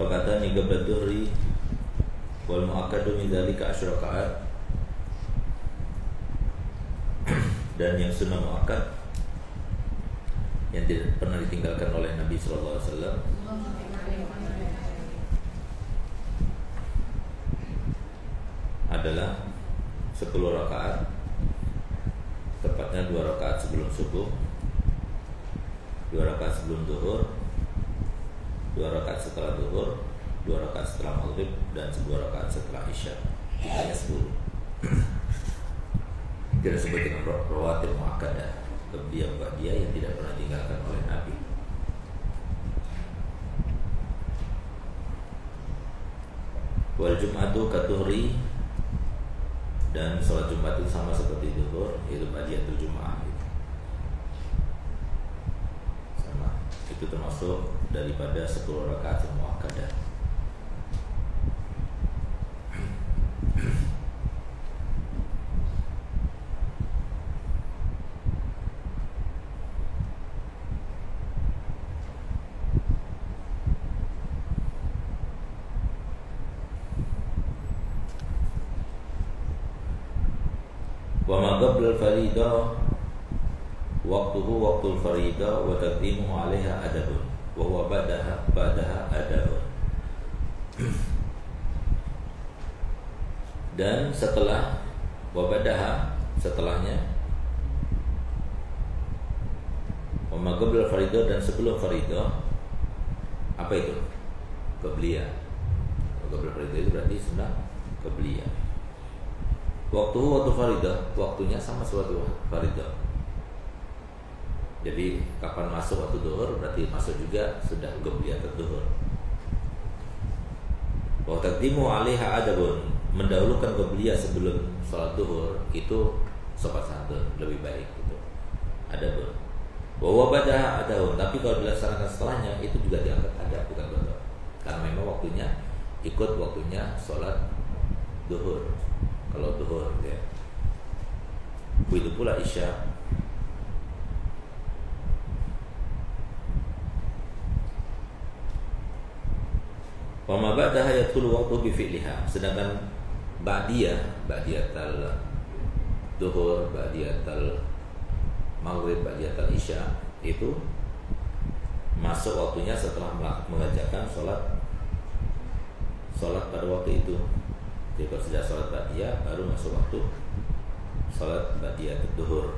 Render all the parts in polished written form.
Rakatani qabla dhuhri wal mu'akkadu min dzalika 10 rakaat. Dan yang sunnah mu'akkad yang tidak pernah ditinggalkan oleh Nabi sallallahu alaihi wasallam adalah 10 rakaat, tepatnya 2 rakaat sebelum subuh, 2 rakaat sebelum zuhur, 2 rakaat setelah zuhur, 2 rakaat setelah maghrib, dan 2 rakaat setelah isya. Hanya 10. Kita sebut dengan rawatib muakkadah, kemudian dia yang tidak pernah ditinggalkan oleh Nabi. Wal jum'atu katuhri, dan sholat Jumat itu sama seperti zuhur, yaitu badiyatul Jum'ah gitu. Sama, itu termasuk daripada 10 rakaat yang muakkadah. Wa ma qabla al-faridah waqtuhu waqtul faridah wa taqdimuhu 'alaiha adabun wa huwa ba'daha adabun. Dan setelah wa ba'daha, setelahnya, wa ma qabla al-faridah, dan sebelum faridah, apa itu? Qabliyah. Qabla al-faridah itu berarti sunnah qabliyah. Waktu faridah, waktunya sama seperti faridah. Jadi kapan masuk waktu zuhur berarti masuk juga sudah qabliyatut zuhur. Wa taqdimu 'alaiha adabun, mendahulukan qabliyah sebelum salat zuhur itu sopan santun, lebih baik gitu. Adabun. Wa huwa ba'daha adabun, tapi kalau dilaksanakan setelahnya itu juga dianggap adab, bukan qada. Karena memang waktunya ikut waktunya salat zuhur. Kalau zuhur ya. Begitu pula isya. Wa ma ba'daha yadkhulu waqtu bi fi'liha. Sedangkan ba'diyatal zuhur, ba'diyatal maghrib, ba'diyatal isya itu masuk waktunya setelah mengerjakan salat pada waktu itu. Jadi kalau sudah sholat ba'diyah baru masuk waktu sholat ba'diyah zuhur.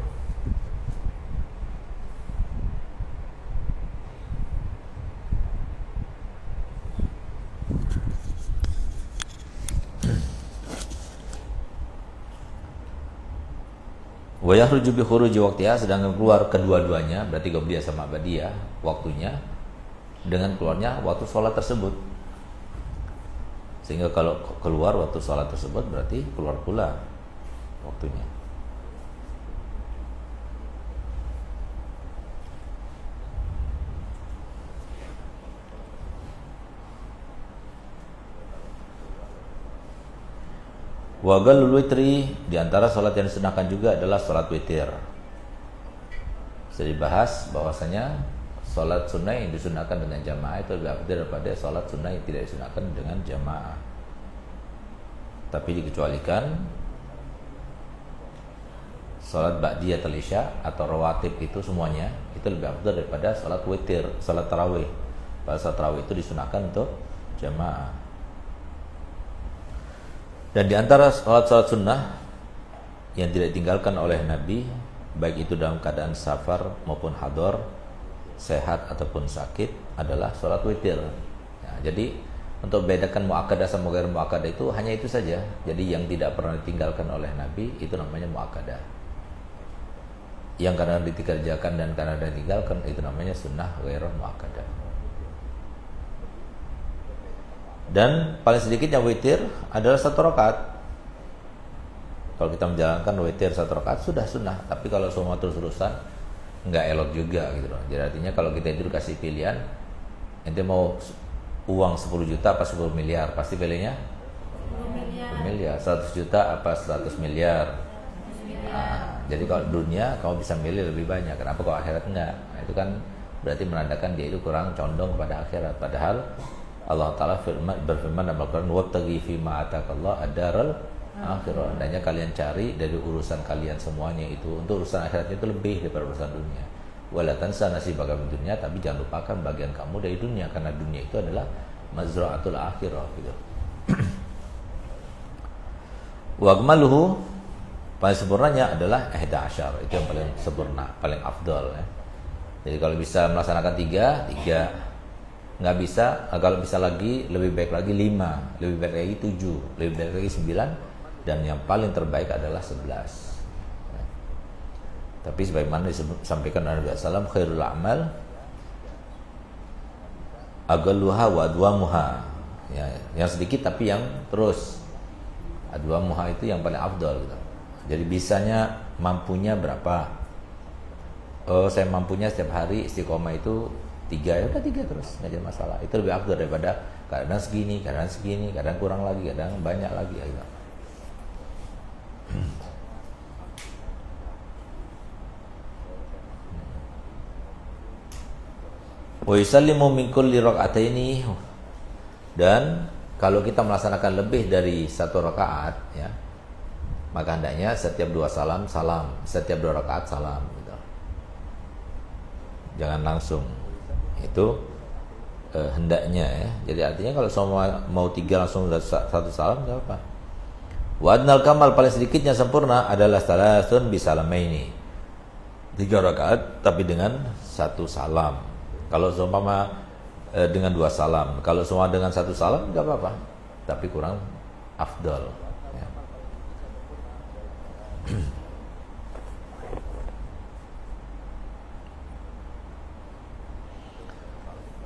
Wa yakhruju bi khuruji waqtiha, sedangkan keluar kedua-duanya berarti qabliyah sama ba'diyah waktunya dengan keluarnya waktu sholat tersebut. Sehingga kalau keluar waktu sholat tersebut berarti keluar pula waktunya. Wa ghalul witri, di antara sholat yang disunahkan juga adalah sholat witir. Bisa dibahas bahwasanya sholat sunnah yang disunahkan dengan jamaah itu lebih afdal daripada sholat sunnah yang tidak disunahkan dengan jamaah. Tapi dikecualikan sholat ba'diyatul isya atau rawatib itu semuanya itu lebih afdal daripada sholat witir, sholat tarawih. Pada sholat tarawih itu disunahkan untuk jamaah. Dan di antara sholat-sholat sunnah yang tidak ditinggalkan oleh Nabi, baik itu dalam keadaan safar maupun hadar, sehat ataupun sakit, adalah sholat witir. Nah, jadi untuk membedakan muakkadah sama ghair muakkadah itu hanya itu saja. Jadi yang tidak pernah ditinggalkan oleh Nabi itu namanya muakkadah. Yang karena dikerjakan dan karena ditinggalkan itu namanya sunnah ghair muakkadah. Dan paling sedikitnya witir adalah 1 rakaat. Kalau kita menjalankan witir 1 rakaat sudah sunnah. Tapi kalau semua terus-terusan nggak elok juga gitu loh. Jadi artinya kalau kita itu dikasih pilihan, ente mau uang 10 juta apa 10 miliar, pasti pilihnya 10 miliar. 100 juta apa 100 miliar. Nah, jadi kalau dunia kamu bisa milih lebih banyak. Kenapa kalau akhirat enggak? Nah, itu kan berarti menandakan dia itu kurang condong pada akhirat. Padahal Allah Ta'ala berfirman dalam Al-Quran, wabtaghi fima atakallah ad-daral akhirah. Hendaknya kalian cari dari urusan kalian semuanya itu untuk urusan akhiratnya itu lebih daripada urusan dunia. Wala tansa nasibaka min dunya, tapi jangan lupakan bagian kamu dari dunia, karena dunia itu adalah mazra'atul akhirah gitu. Wa akmaluhu, paling sempurnanya adalah 11, itu yang paling sempurna, paling afdal ya. Jadi kalau bisa melaksanakan 3, nggak bisa, kalau bisa lagi lebih baik lagi 5, lebih baik lagi 7, lebih baik lagi 9, dan yang paling terbaik adalah 11. Tapi sebagaimana disampaikan oleh Nabi SAW, khairul a'mal agalluha wa adwamuha, ya, yang sedikit tapi yang terus. Adwamuha itu yang paling afdal gitu. Jadi bisanya, mampunya berapa? Oh, saya mampunya setiap hari istiqomah itu 3, ya udah 3 terus, nggak jadi masalah. Itu lebih afdal daripada kadang segini, kadang kurang lagi, kadang banyak lagi gitu. Wa yusallimu min kulli raka'ataini, dan kalau kita melaksanakan lebih dari 1 rakaat ya, maka hendaknya setiap 2 salam, setiap 2 rakaat salam gitu. Jangan langsung. Itu hendaknya ya. Jadi artinya kalau semua mau 3 langsung 1 salam enggak apa. Wa adnal kamal, paling sedikitnya sempurna adalah salasun bisalamaini. 3 rakaat tapi dengan 1 salam. Kalau seumpama dengan 2 salam, kalau semua dengan 1 salam enggak apa-apa, tapi kurang afdal ya.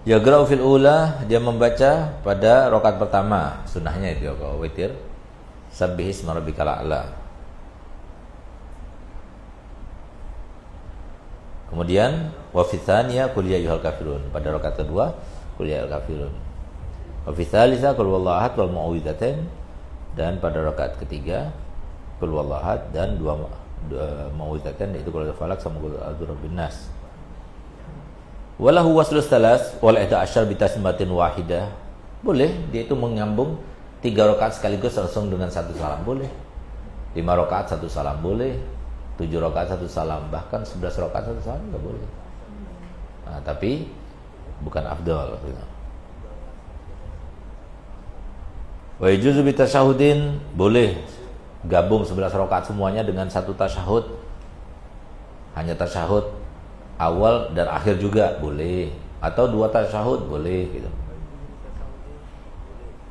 Yaqra'u fil ula, dia membaca pada rakaat pertama, sunnahnya itu kalau witir, sabbihisma rabbikal a'la. Kemudian wa fi tsaniyah qul ya ayyuhal kafirun, pada rakaat kedua qul ya ayyuhal kafirun. Wa fi tsalitsah qul huwallahu ahad wal mu'awwidzatain, dan pada rakaat ketiga qul huwallahu ahad dan 2 mu'awwidzatain, yaitu qul falaq sama qul a'udzu birabbin nas. Walahu waslus talas wal 11 bi tasmiatin wahidah. Boleh dia itu menyambung 3 rakaat sekaligus langsung dengan 1 salam, boleh. 5 rakaat 1 salam boleh. 7 rakaat 1 salam, bahkan 11 rakaat 1 salam enggak boleh. Nah, tapi bukan afdal gitu. Wa yajuzu bi tasyahudin, boleh gabung 11 rakaat semuanya dengan 1 tasyahud. Hanya tasyahud awal dan akhir juga boleh, atau 2 tasyahud boleh gitu.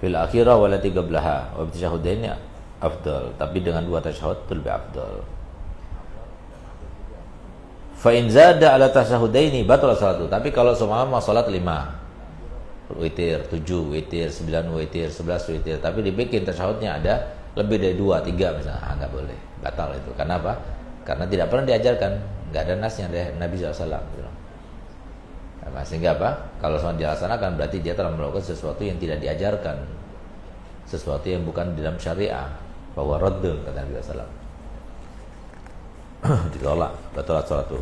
Fil akhirah wala 13 wa bi tasyahudaini afdal, tapi dengan 2 tasyahud itu lebih afdal. Fa in zada ala tasyahudaini batal salatu. Tapi kalau seumpama salat 5 witir, 7 witir, 9 witir, 11 witir, tapi dibikin tasyahudnya ada lebih dari 2, 3 misalnya, enggak boleh, batal itu. Karena apa? Karena tidak pernah diajarkan, enggak ada nasnya dari Nabi SAW gitu. Nah, sehingga apa? Kalau semua dilaksanakan berarti dia telah melakukan sesuatu yang tidak diajarkan, sesuatu yang bukan di dalam syariah, bahwa raddun, kata Nabi SAW. Ditolak, batal salat itu.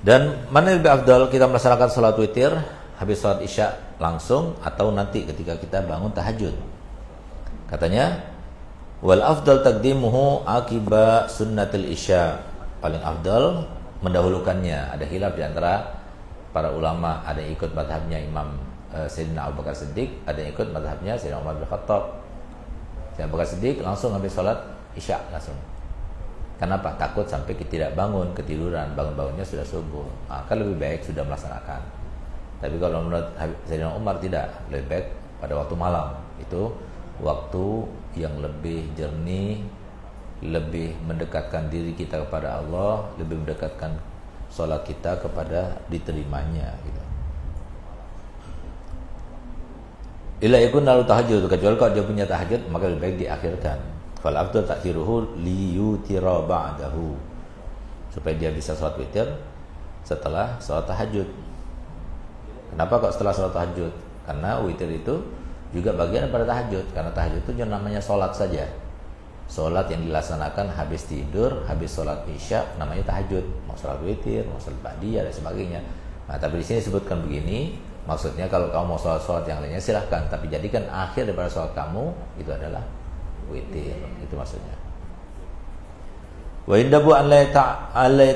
Dan mana yang lebih afdal, kita melaksanakan salat witir habis salat isya langsung, atau nanti ketika kita bangun tahajud? Katanya wal afdal taqdimuhu akiba sunnatil isya. Paling afdal mendahulukannya. Ada khilaf di antara para ulama, ada yang ikut mazhabnya Imam Sayyidina Abu Bakar Siddiq, ada yang ikut mazhabnya Sayyidina Umar bin Khattab. Abu Bakar Siddiq langsung habis sholat isya langsung. Kenapa? Takut sampai tidak bangun, ketiduran, bangun-bangunnya sudah subuh. Maka lebih baik sudah melaksanakan. Tapi kalau menurut Sayyidina Umar tidak, lebih baik pada waktu malam. Itu waktu yang lebih jernih, lebih mendekatkan diri kita kepada Allah, lebih mendekatkan sholat kita kepada diterimanya gitu. Ila yakun lalu tahajud, kecuali kalau dia punya tahajud maka lebih baik diakhirkan. Fal afdal ta'khiruhu liyutira ba'dahu, supaya dia bisa sholat witir setelah sholat tahajud. Kenapa kok setelah sholat tahajud? Karena witir itu juga bagian daripada tahajud. Karena tahajud itu namanya sholat saja. Sholat yang dilaksanakan habis tidur, habis sholat isya, namanya tahajud. Mau sholat witir, mau sholat ba'diyah dan sebagainya. Nah, tapi di sini disebutkan begini, maksudnya kalau kamu mau sholat yang lainnya silahkan, tapi jadikan akhir daripada sholat kamu itu adalah witir, itu maksudnya. Wa indabu an la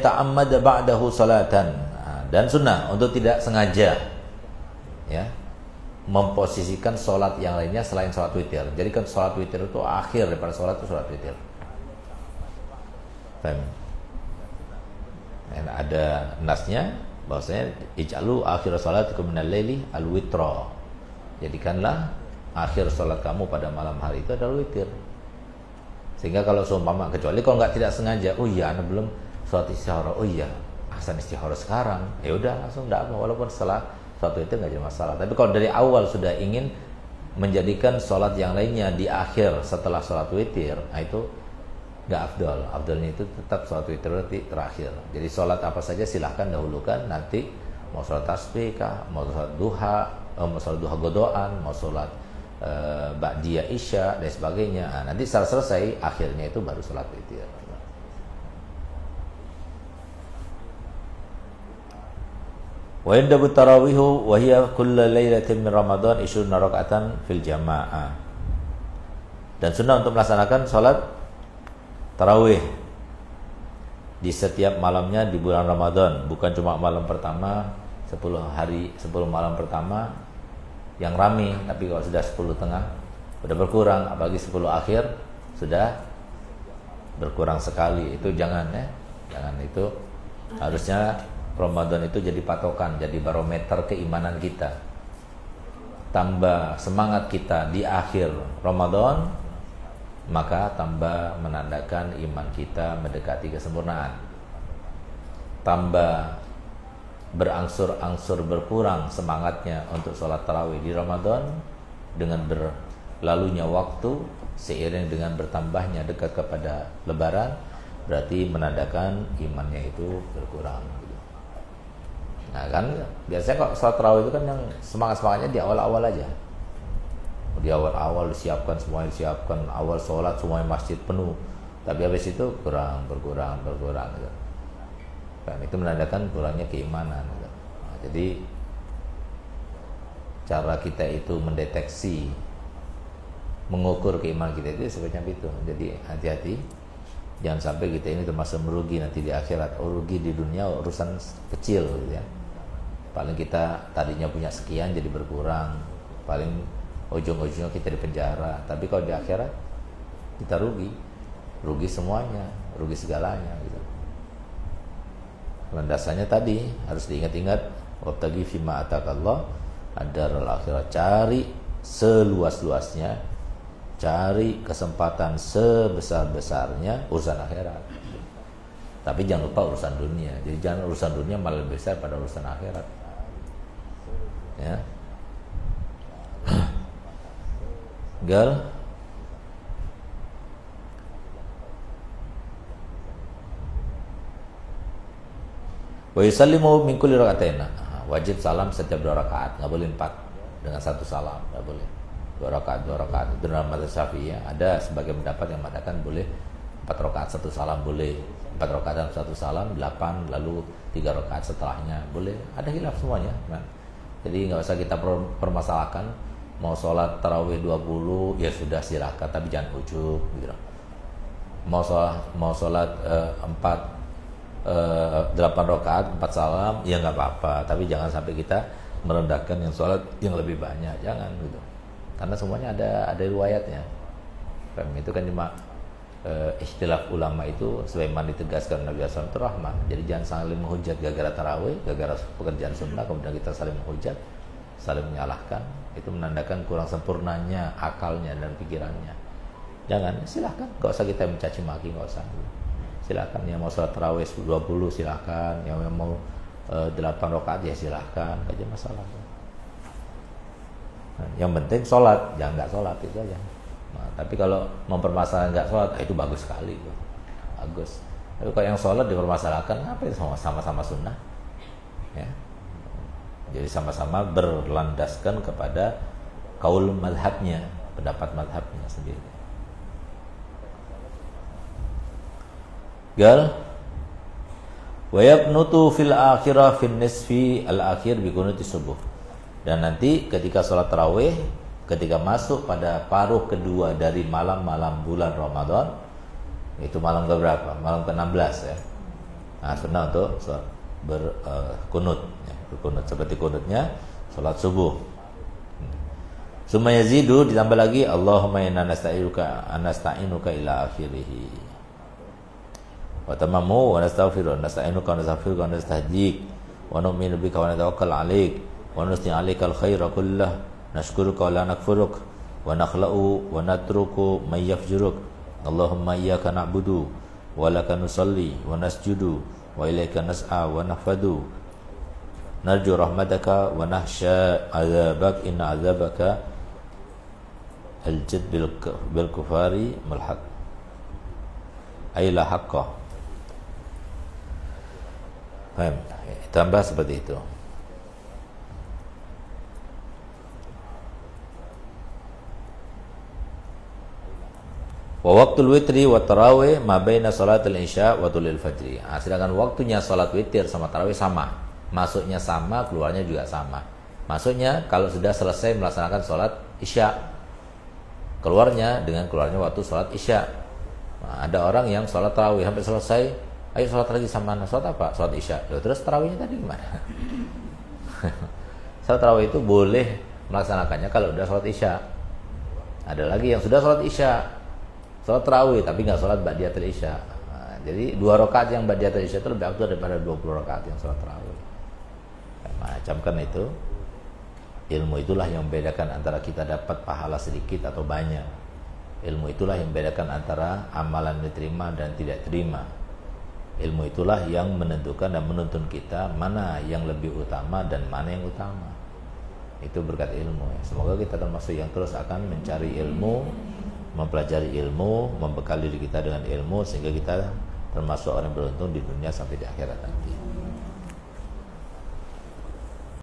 ta'ammad ba'dahu salatan. Dan sunnah untuk tidak sengaja ya memposisikan sholat yang lainnya selain sholat witir. Jadi kan sholat witir itu akhir daripada sholat itu sholat witir. Dan ada nasnya bahwasanya ij'alu akhir sholatikum minal laili al-witra. Jadikanlah akhir sholat kamu pada malam hari itu adalah witir. Sehingga kalau seumpama, kecuali kalau nggak tidak sengaja, oh iya anak belum sholat istikharah, oh iya ahsan istikharah sekarang, ya udah langsung nggak apa, walaupun setelah sholat witir nggak ada masalah. Tapi kalau dari awal sudah ingin menjadikan sholat yang lainnya di akhir setelah sholat witir, nah itu nggak afdal. Afdalnya itu tetap sholat witir terakhir. Jadi sholat apa saja silahkan dahulukan, nanti mau sholat tasbih kah, mau sholat duha, mau sholat duha godoan, mau sholat ba'diyah isya dan sebagainya. Nah, nanti setelah selesai akhirnya itu baru sholat witir. Wa indabu tarawihu wa hiya kullu lailatin min Ramadan 20 raka'atan fil jamaah. Dan sunnah untuk melaksanakan sholat tarawih di setiap malamnya di bulan Ramadan, bukan cuma malam pertama 10 malam pertama yang rame, tapi kalau sudah 10 tengah sudah berkurang, apalagi 10 akhir sudah berkurang sekali. Itu jangan ya. Jangan, itu harusnya Ramadan itu jadi patokan, jadi barometer keimanan kita. Tambah semangat kita di akhir Ramadan, maka tambah menandakan iman kita mendekati kesempurnaan. Tambah berangsur-angsur berkurang semangatnya untuk sholat tarawih di Ramadan dengan berlalunya waktu seiring dengan bertambahnya dekat kepada Lebaran, berarti menandakan imannya itu berkurang. Nah kan biasanya kok sholat tarawih itu kan yang semangatnya di awal-awal aja. Di awal-awal disiapkan, semuanya disiapkan, awal sholat semuanya masjid penuh, tapi habis itu berkurang gitu. Dan itu menandakan kurangnya keimanan gitu. Nah, jadi cara kita itu mendeteksi, mengukur keimanan kita itu seperti itu. Jadi hati-hati, jangan sampai kita ini termasuk merugi nanti di akhirat. Rugi di dunia urusan kecil gitu ya. Paling kita tadinya punya sekian jadi berkurang, paling ujung-ujungnya kita di penjara. Tapi kalau di akhirat kita rugi semuanya, rugi segalanya gitu. Landasannya tadi harus diingat-ingat, wabtaghi fima atakallah ad-daral akhirah, cari seluas-luasnya, cari kesempatan sebesar-besarnya urusan akhirat. Tapi jangan lupa urusan dunia. Jadi jangan urusan dunia malah lebih besar pada urusan akhirat. Ya. Gal wa yusallimu min kulli raka'atain. Wajib salam setiap 2 rakaat, enggak boleh 4 dengan 1 salam, enggak boleh. 2 rakaat. Itu dalam mazhab Syafi'i ya. Ada sebagian pendapat yang mengatakan boleh 4 rakaat 1 salam, boleh 4 rakaat dan 1 salam, 8 lalu 3 rakaat setelahnya, boleh. Ada khilaf semuanya. Nah, jadi enggak usah kita permasalahkan. Mau sholat tarawih 20 ya sudah silakan, tapi jangan ujub gitu. Mau sholat 8 rakaat 4 salam ya nggak apa-apa, tapi jangan sampai kita merendahkan yang sholat yang lebih banyak, jangan gitu. Karena semuanya ada riwayatnya. Itu kan cuma ikhtilaf ulama itu sebagaimana ditegaskan Nabi SAW itu rahmah. Jadi jangan saling menghujat gara-gara tarawih, gara-gara pekerjaan sunnah kemudian kita saling menghujat, saling menyalahkan. Itu menandakan kurang sempurnanya akalnya dan pikirannya. Jangan, silahkan, gak usah kita mencaci maki, gak usah. Silahkan, yang mau sholat tarawih 20 silahkan, yang mau 8 rakaat ya silahkan, gak ada masalah. Nah, yang penting sholat, jangan gak sholat, itu aja. Nah, tapi kalau mempermasalahkan gak sholat, itu bagus sekali, bagus. Tapi kalau yang sholat dipermasalahkan, apa itu sama-sama sunnah? Ya. Jadi sama-sama berlandaskan kepada kaul madhabnya, pendapat madhabnya sendiri. Gal Wa yaqnutu fil akhirah fin nisfi al-akhir bi qunuti subuh. Dan nanti ketika sholat tarawih, ketika masuk pada paruh kedua dari malam-malam bulan Ramadan, itu malam keberapa? Malam ke-16 ya. Nah, sunnah untuk berkunut, ya, berkunut seperti kunutnya sholat subuh. Summa yazidu, ditambah lagi Allahumma inna nasta'inuka ila akhirih. Wa tamamu wa nastaghfiruka wa nasta'inuka wa nastaghfiruka wa nastahdik wa nu'minu bika wa natawakkal 'alaik wa nusni 'alaikal khaira kullah nashkuruka wa la nakfuruk wa nakhla'u wa natruku may yafjuruk. Allahumma iyyaka na'budu wa laka nusalli wa nasjudu wa ilaika nas'a wa nahfadu narju rahmataka wa nahsya 'adzabak inna 'adzabaka al-jid bil kufari mulhaq ayla haqqah. Paham? Tambah seperti itu. Wa waqtul witri wa tarawih ma baina salatil isya wa tulil fajri. Nah, sedangkan waktunya salat witir sama tarawih sama. Masuknya sama, keluarnya juga sama. Masuknya kalau sudah selesai melaksanakan salat isya. Keluarnya dengan keluarnya waktu salat isya. Nah, ada orang yang salat tarawih sampai selesai, ayo salat lagi sama mana? Salat apa? Salat isya. Loh, terus tarawihnya tadi gimana? Salat tarawih itu boleh melaksanakannya kalau sudah salat isya. Ada lagi yang sudah salat isya, salat tarawih tapi nggak salat ba'diyatul isya. Nah, jadi 2 rakaat yang ba'diyatul isya itu lebih afdal daripada 20 rakaat yang salat tarawih. Macam kan itu. Ilmu itulah yang membedakan antara kita dapat pahala sedikit atau banyak. Ilmu itulah yang membedakan antara amalan diterima dan tidak terima. Ilmu itulah yang menentukan dan menuntun kita mana yang lebih utama dan mana yang utama. Itu berkat ilmu ya. Semoga kita termasuk yang terus akan mencari ilmu, mempelajari ilmu, membekali diri kita dengan ilmu sehingga kita termasuk orang beruntung di dunia sampai di akhirat nanti.